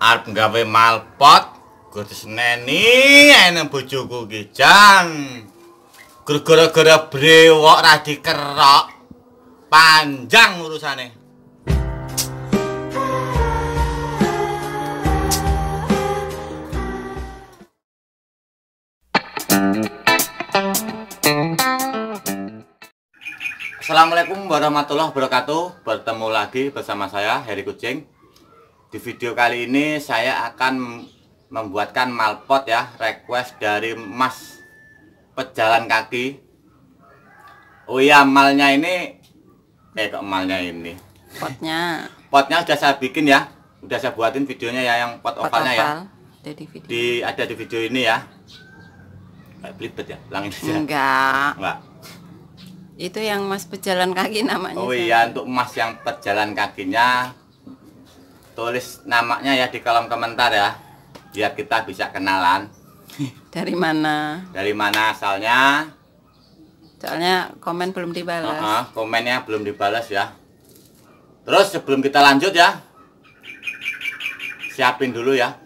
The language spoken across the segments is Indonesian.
Arep gawe malpot, kudu seneni enek bojoku ki Jan. Gara-gara brewok ra dikerok. Panjang urusane. Assalamualaikum warahmatullahi wabarakatuh. Bertemu lagi bersama saya Heri Kucing. Di video kali ini saya akan membuatkan malpot ya, request dari Mas pejalan kaki. Oh iya, malnya ini malnya ini. Potnya sudah saya bikin ya. Udah saya buatin videonya ya, yang pot ovalnya ya. Ada di video ini ya. Kayak belibet ya, ulangin aja. Enggak. Itu yang Mas pejalan kaki namanya. Oh iya, untuk Mas yang pejalan kakinya tulis namanya ya di kolom komentar ya, biar kita bisa kenalan. Dari mana? Dari mana asalnya? Soalnya komen belum dibalas. Komennya belum dibalas ya. Terus sebelum kita lanjut ya, siapin dulu ya.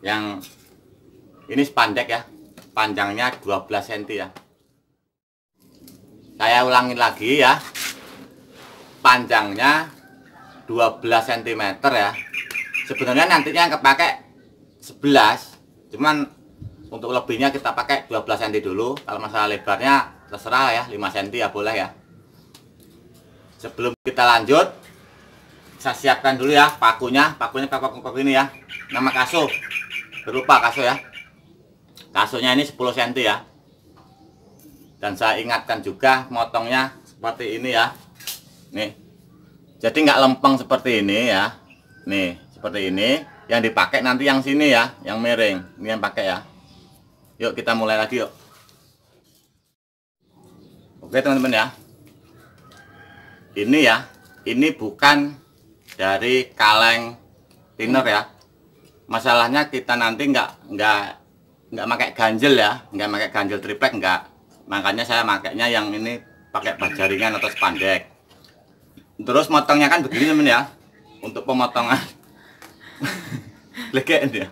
Yang ini spandek ya, panjangnya 12 cm ya. Saya ulangin lagi ya, panjangnya 12 cm ya. Sebenarnya nantinya yang kepake 11, cuman untuk lebihnya kita pakai 12 cm dulu. Kalau masalah lebarnya terserah ya, 5 cm ya boleh ya. Sebelum kita lanjut, saya siapkan dulu ya pakunya paku ini ya. Nama kaso, berupa kaso ya. Kasonya ini 10 cm ya. Dan saya ingatkan juga motongnya seperti ini ya. Nih. Jadi nggak lempeng seperti ini ya. Nih, seperti ini. Yang dipakai nanti yang sini ya, yang miring. Ini yang pakai ya. Yuk kita mulai lagi yuk. Oke teman-teman ya. Ini ya, ini bukan dari kaleng thinner ya. Masalahnya kita nanti nggak pakai ganjel ya, nggak pakai ganjel triplek nggak. Makanya saya makainya yang ini pakai bajaringan atau spandek. Terus motongnya kan begini temen ya. Untuk pemotongan glegean ya.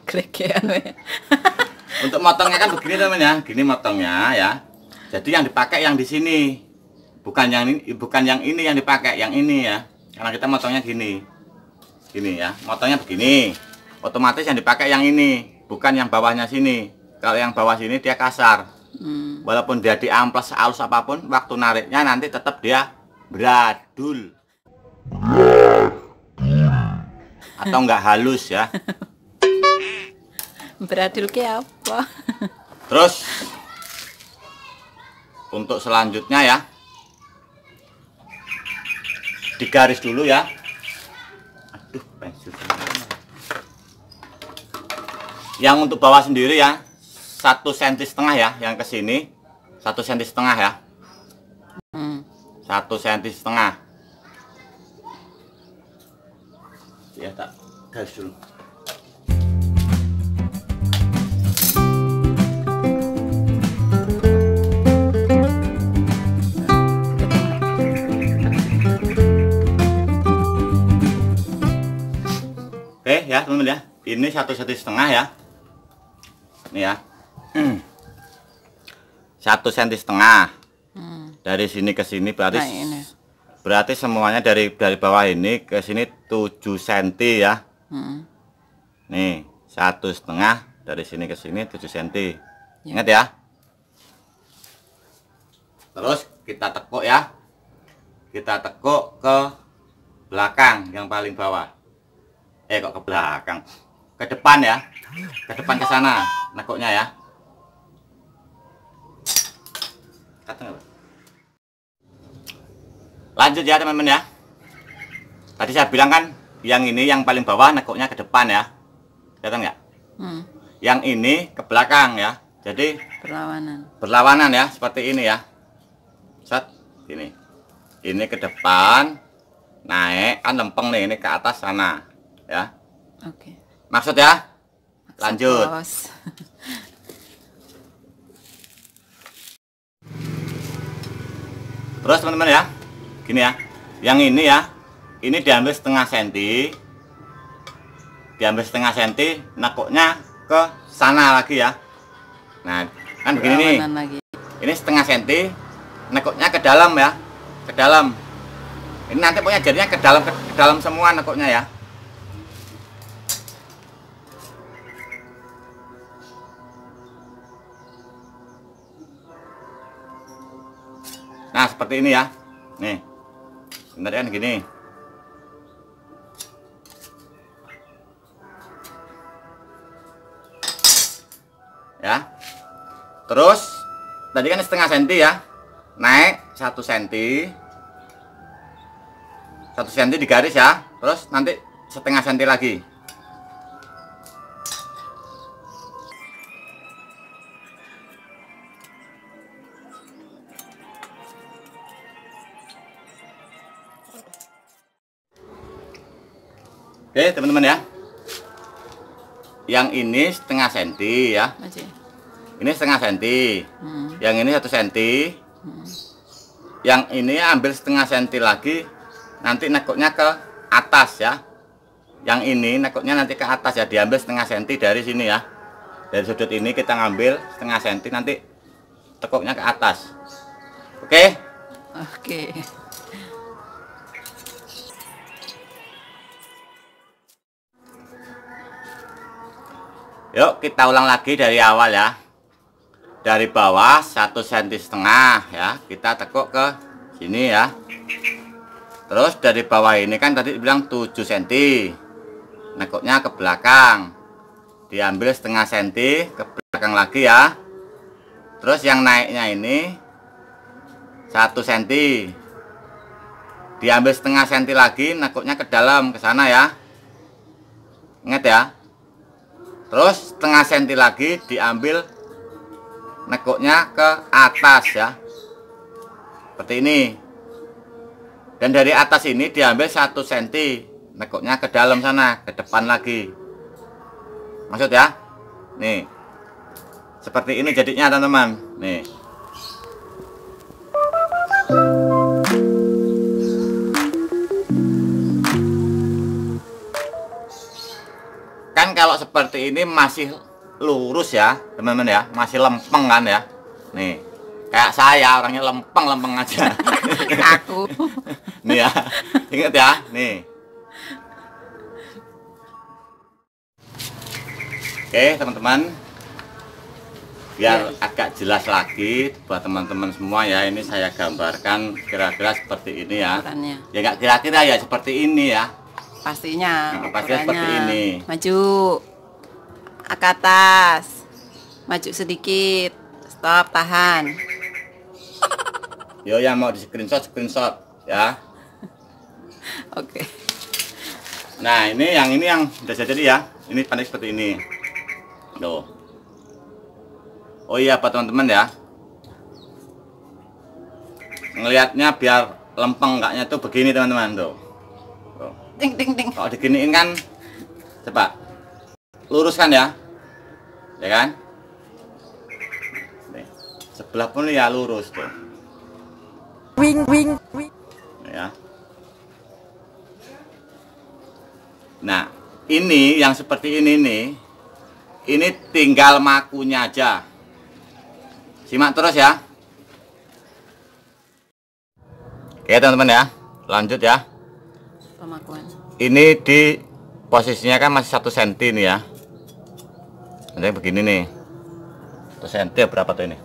Untuk motongnya kan begini temen ya. Gini motongnya ya. Jadi yang dipakai yang di sini. Bukan yang ini yang dipakai, yang ini ya. Karena kita motongnya gini. Gini ya. Motongnya begini. Otomatis yang dipakai yang ini, bukan yang bawahnya sini. Kalau yang bawah sini dia kasar. Walaupun dia diamplas halus apapun, waktu nariknya nanti tetap dia bradul atau enggak halus ya. Bradul ke apa? Terus untuk selanjutnya ya, digaris dulu ya. Aduh, pensil. Yang untuk bawah sendiri ya, 1,5 cm ya, yang ke sini 1,5 cm ya. 1,5 cm. Ya tak garis dulu. Oke ya teman-teman ya, ini 1,5 cm ya. Ini ya. 1,5 cm. Dari sini ke sini berarti semuanya dari bawah ini ke sini 7 cm ya. Nih 1,5 dari sini ke sini 7 cm. Ingat ya. Terus kita tekuk ya. Kita tekuk ke belakang yang paling bawah. Kok ke belakang? Ke depan ya. Ke depan ke sana nekuknya ya. Lanjut ya teman-teman ya. Tadi saya bilang kan yang ini yang paling bawah nekuknya ke depan ya. Kelihatan nggak? Yang ini ke belakang ya. Jadi berlawanan ya, seperti ini ya. Set ini. Ini ke depan, naik kan lempeng nih, ini ke atas sana ya. Oke. Maksud ya? Lanjut. Terus teman-teman ya, gini ya, yang ini ya, ini diambil setengah senti, diambil setengah senti, nekuknya ke sana lagi ya. Nah, kan begini nih. Lagi. Ini setengah senti, nekuknya ke dalam ya, ke dalam. Ini nanti pokoknya jadinya ke dalam semua nekuknya ya. Nah, seperti ini ya. Nih. Bentar kan gini. Ya. Terus tadi kan setengah senti ya. Naik 1 senti. 1 senti digaris ya. Terus nanti setengah senti lagi. Oke teman-teman ya, yang ini setengah senti ya, ini setengah senti, yang ini 1 senti, yang ini ambil setengah senti lagi, nanti nekuknya ke atas ya, yang ini nekuknya nanti ke atas ya, diambil setengah senti dari sini ya, dari sudut ini kita ngambil setengah senti, nanti tekuknya ke atas. Oke? Oke. Yuk kita ulang lagi dari awal ya. Dari bawah 1,5 cm ya, kita tekuk ke sini ya. Terus dari bawah ini kan tadi bilang 7 cm, nekuknya ke belakang, diambil setengah senti ke belakang lagi ya. Terus yang naiknya ini 1 cm, diambil setengah senti lagi, nekuknya ke dalam ke sana ya. Ingat ya. Terus setengah senti lagi diambil nekuknya ke atas ya, seperti ini. Dan dari atas ini diambil 1 senti, nekuknya ke dalam sana, ke depan lagi. Maksud ya? Nih, seperti ini jadinya teman-teman. Nih. Kan kalau seperti ini masih lurus ya teman-teman ya, masih lempeng kan ya. Nih kayak saya orangnya lempeng aja. Aku nih ya, ingat ya nih. Oke teman-teman, biar agak jelas lagi buat teman-teman semua ya, ini saya gambarkan kira-kira seperti ini ya. Ya nggak kira-kira ya, seperti ini ya. Pastinya. Nah, pastinya seperti ini. Maju ke atas, maju sedikit, stop, tahan. Yo yang mau di screenshot ya. Oke. Nah ini yang udah jadi ya, ini panik seperti ini. Tuh. Oh iya pak teman-teman ya, ngelihatnya biar lempeng enggaknya tuh begini teman-teman tuh. Ding ding ding. Kalau diginiin kan, coba luruskan ya, ya kan? Nih, sebelah pun ya lurus tuh. Wing. Ya. Nah, ini yang seperti ini nih, ini tinggal makunya aja. Simak terus ya. Oke teman-teman ya, lanjut ya. Pemakuan. Ini di posisinya kan masih 1 cm nih ya. Nanti begini nih, 1 cm ya, berapa tuh ini?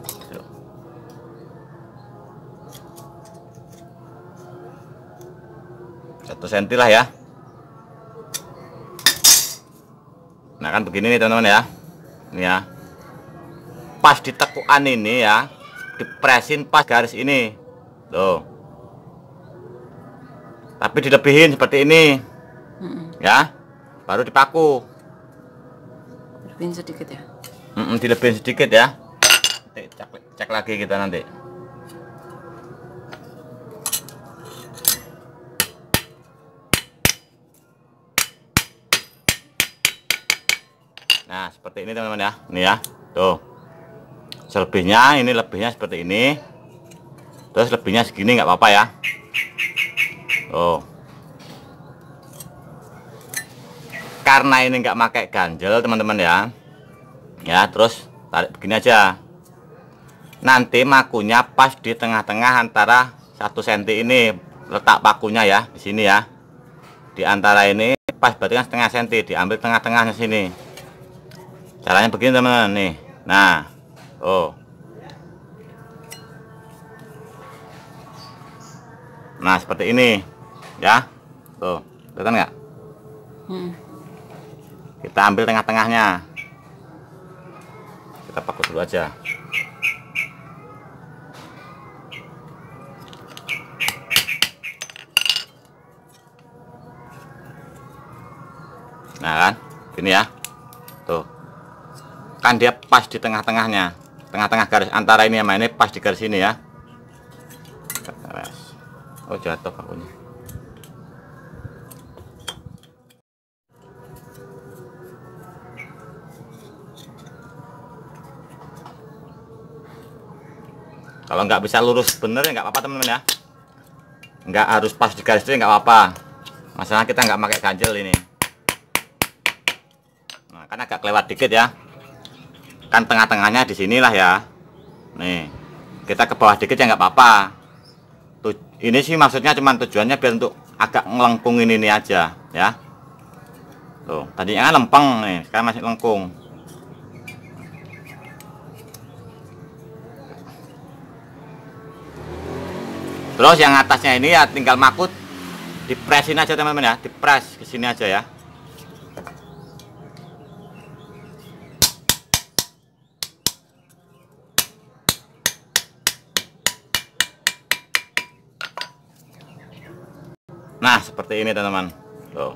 1 cm lah ya. Nah kan begini nih teman-teman ya. Ini ya, pas di tekukan ini ya, dipresin pas garis ini tuh. Tapi dilebihin seperti ini ya, baru dipaku. Dilebihin sedikit ya. Dilebihin sedikit ya. Cek lagi kita nanti. Nah seperti ini teman-teman ya, ini ya, tuh. Selebihnya ini lebihnya seperti ini. Terus lebihnya segini nggak apa-apa ya. Oh. karena ini nggak pakai ganjel teman-teman ya, terus tarik begini aja. Nanti makunya pas di tengah-tengah antara 1 cm ini, letak pakunya ya di sini ya, di antara ini pas, berarti kan setengah senti, diambil tengah-tengahnya sini. Caranya begini teman-teman nih. Nah, nah seperti ini ya, tuh kelihatan nggak? Kita ambil tengah-tengahnya, kita pakai dulu aja. Nah kan, gini ya, tuh kan dia pas di tengah-tengahnya, tengah-tengah garis antara ini sama ini, pas di garis ini ya. Oh jatuh pakunya. Kalau nggak bisa lurus bener ya nggak apa-apa teman-teman ya, nggak harus pas di garis itu nggak apa-apa. Masalah kita nggak pakai ganjel ini. Nah, kan agak kelewat dikit ya, kan tengah-tengahnya di sinilah ya. Nih kita ke bawah dikit ya nggak apa-apa. Ini sih maksudnya cuman tujuannya biar untuk agak ngelengkungin ini aja ya. Tuh tadinya kan lempeng nih, sekarang masih lengkung. Terus yang atasnya ini ya tinggal makut, dipresin aja teman-teman ya, dipres ke sini aja ya. Nah seperti ini teman-teman. Tuh.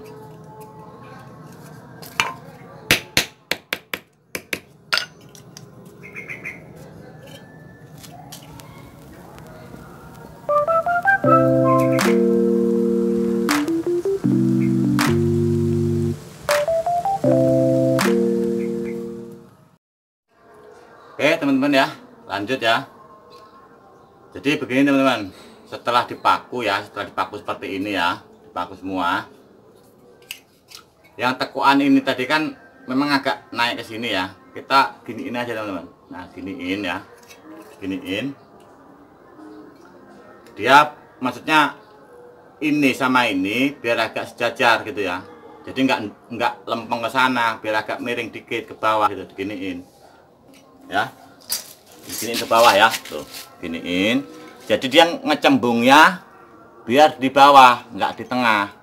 Oke teman-teman ya, lanjut ya. Jadi begini teman-teman, setelah dipaku ya, setelah dipaku seperti ini ya, dipaku semua. Yang tekuan ini tadi kan memang agak naik ke sini ya, kita giniin aja teman-teman. Nah giniin ya, giniin. Dia maksudnya ini sama ini biar agak sejajar gitu ya. Jadi nggak lempeng ke sana, biar agak miring dikit ke bawah gitu, diginiin. Ya, diginiin ke bawah ya, tuh, giniin. Jadi dia ngecembungnya biar di bawah, nggak di tengah.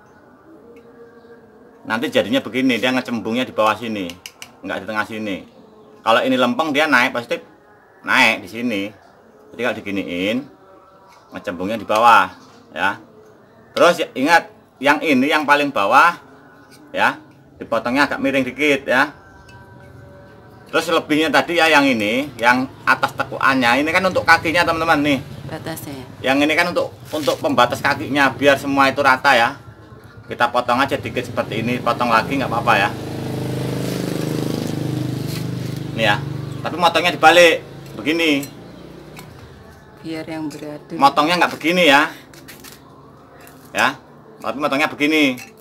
Nanti jadinya begini, dia ngecembungnya di bawah sini, nggak di tengah sini. Kalau ini lempeng dia naik pasti naik di sini. Jadi kalau diginiin, ngecembungnya di bawah, ya. Terus ingat, yang ini yang paling bawah, ya, dipotongnya agak miring dikit ya. Terus lebihnya tadi ya yang ini, yang atas tekuannya ini kan untuk kakinya teman-teman nih. Batasnya. Yang ini kan untuk pembatas kakinya biar semua itu rata ya. Kita potong aja dikit seperti ini, potong lagi nggak apa-apa ya. Ini ya. Tapi motongnya dibalik begini. Biar yang beradu. Motongnya nggak begini ya. Ya. Tapi motongnya begini.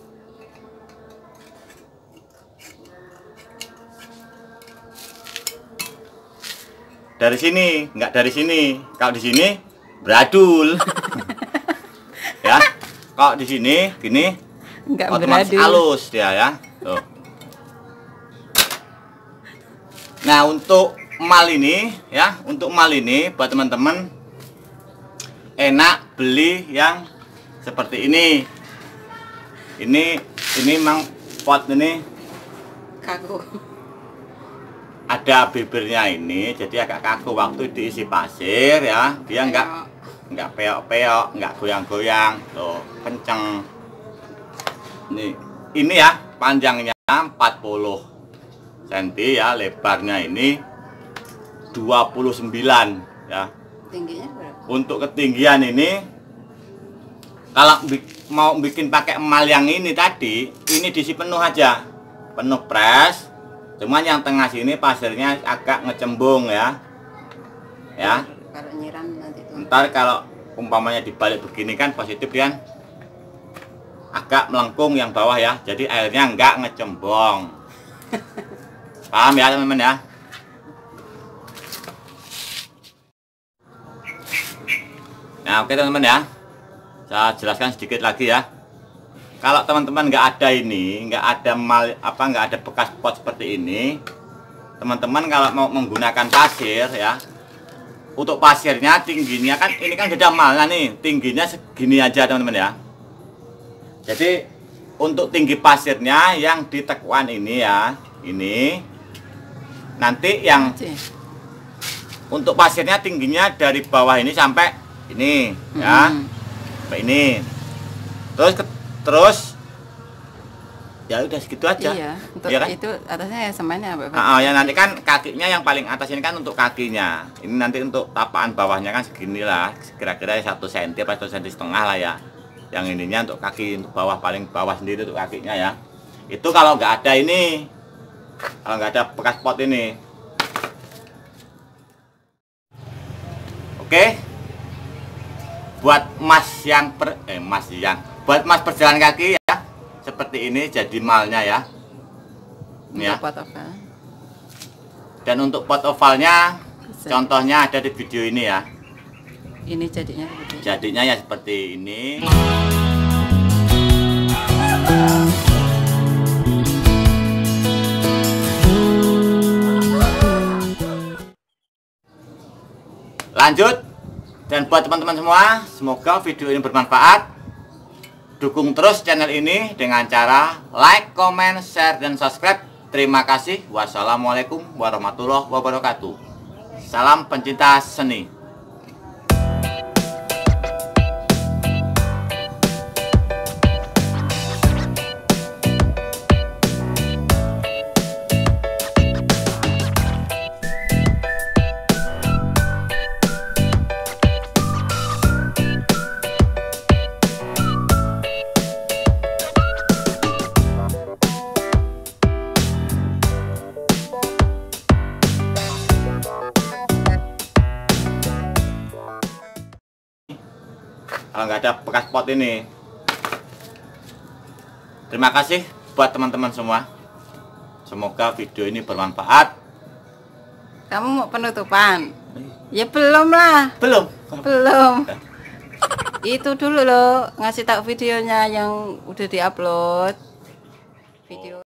Dari sini, nggak dari sini. Kalau di sini beradul. Ya. Kalau di sini gini, Enggak otomatis beradu. halus dia ya. Tuh. Nah, untuk mal ini ya, untuk mal ini buat teman-teman enak beli yang seperti ini. Ini memang pot ini Kaku. ada bibirnya ini, jadi agak kaku waktu diisi pasir ya. Dia nggak peok-peok, nggak goyang-goyang, tuh kenceng. Ini ya panjangnya 40 cm ya, lebarnya ini 29 ya. Tingginya berapa? Untuk ketinggian ini kalau mau bikin pakai emal yang ini tadi, ini diisi penuh aja, penuh pres. Cuman yang tengah sini pasirnya agak ngecembung ya. Ya. Kalau nyiram nanti tuh. Ntar kalau umpamanya dibalik begini kan positif kan agak melengkung yang bawah ya. Jadi airnya nggak ngecembong. Paham ya teman-teman ya? Nah, oke teman-teman ya. Saya jelaskan sedikit lagi ya. Kalau teman-teman nggak ada ini, nggak ada bekas pot seperti ini, teman-teman kalau mau menggunakan pasir ya, untuk pasirnya tingginya kan ini kan sudah malnya nih, tingginya segini aja teman-teman ya. Jadi untuk tinggi pasirnya yang di tekuan ini ya, ini nanti yang untuk pasirnya tingginya dari bawah ini sampai ini ya, sampai ini. Terus ya udah segitu aja. Iya, untuk ya kan? itu atasnya ya semuanya ya nanti kan kakinya yang paling atas ini kan untuk kakinya. Ini nanti untuk tapaan bawahnya kan segini lah, kira-kira 1 cm atau 1,5 cm lah ya. Yang ininya untuk kaki, untuk bawah, paling bawah sendiri untuk kakinya ya. Itu kalau nggak ada ini, kalau nggak ada bekas pot ini. Oke, buat buat mas berjalan kaki ya, seperti ini jadi malnya ya. Ini ya. Pot oval. Dan untuk pot ovalnya, contohnya ada di video ini ya. Ini jadinya seperti Jadinya ya seperti ini. Lanjut. Dan buat teman-teman semua, semoga video ini bermanfaat. Dukung terus channel ini dengan cara like, comment, share, dan subscribe. Terima kasih. Wassalamualaikum warahmatullahi wabarakatuh. Salam pencinta seni. Kalau nggak ada bekas pot ini. Terima kasih buat teman-teman semua. Semoga video ini bermanfaat. Kamu mau penutupan? Ya belum lah. Belum. Itu dulu loh, ngasih tahu videonya yang udah diupload. Video